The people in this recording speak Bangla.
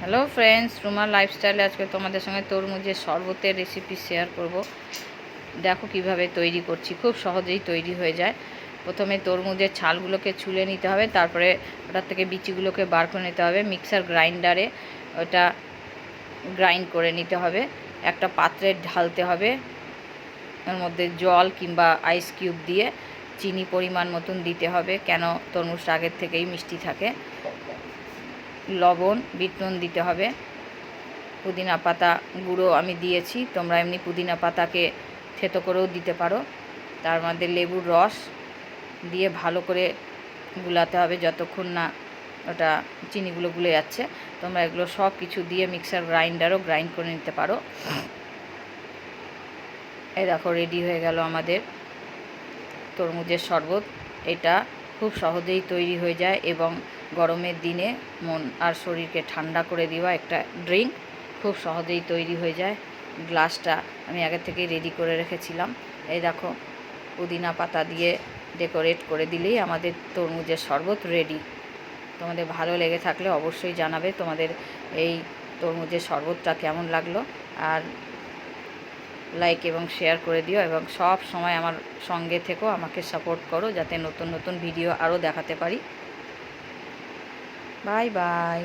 হ্যালো ফ্রেন্ডস, রুমার লাইফস্টাইলে আজকে তোমাদের সঙ্গে তরমুজের শরবতের রেসিপি শেয়ার করব। দেখো কিভাবে তৈরি করছি, খুব সহজেই তৈরি হয়ে যায়। প্রথমে তরমুজের ছালগুলোকে ছুলে নিতে হবে, তারপরে ওটার থেকে বিচিগুলোকে বার করে নিতে হবে। মিক্সার গ্রাইন্ডারে ওটা গ্রাইন্ড করে নিতে হবে। একটা পাত্রে ঢালতে হবে, এর মধ্যে জল কিংবা আইস কিউব দিয়ে চিনি পরিমাণ মতন দিতে হবে, কেন তরমুজটা আগের থেকেই মিষ্টি থাকে। লবণ, বিট নুন দিতে হবে। পুদিনা পাতা গুঁড়ো আমি দিয়েছি, তোমরা এমনি পুদিনা পাতাকে থেতো করেও দিতে পারো। তার মধ্যে লেবুর রস দিয়ে ভালো করে গুলাতে হবে যতক্ষণ না ওটা চিনিগুলো গুলে যাচ্ছে। তোমরা এগুলো সব কিছু দিয়ে মিক্সার গ্রাইন্ডারও গ্রাইন্ড করে নিতে পারো। এই দেখো রেডি হয়ে গেল আমাদের তরমুজের শরবত। এটা খুব সহজেই তৈরি হয়ে যায় এবং গরমের দিনে মন আর শরীরকে ঠান্ডা করে দেওয়া একটা ড্রিঙ্ক, খুব সহজেই তৈরি হয়ে যায়। গ্লাসটা আমি আগে থেকেই রেডি করে রেখেছিলাম। এই দেখো, পুদিনা পাতা দিয়ে ডেকোরেট করে দিলেই আমাদের তরমুজের শরবত রেডি। তোমাদের ভালো লেগে থাকলে অবশ্যই জানাবে তোমাদের এই তরমুজের শরবতটা কেমন লাগলো, আর লাইক এবং শেয়ার করে দিও এবং সব সময় আমার সঙ্গে থেকো, আমাকে সাপোর্ট করো যাতে নতুন নতুন ভিডিও আরও দেখাতে পারি। Bye bye.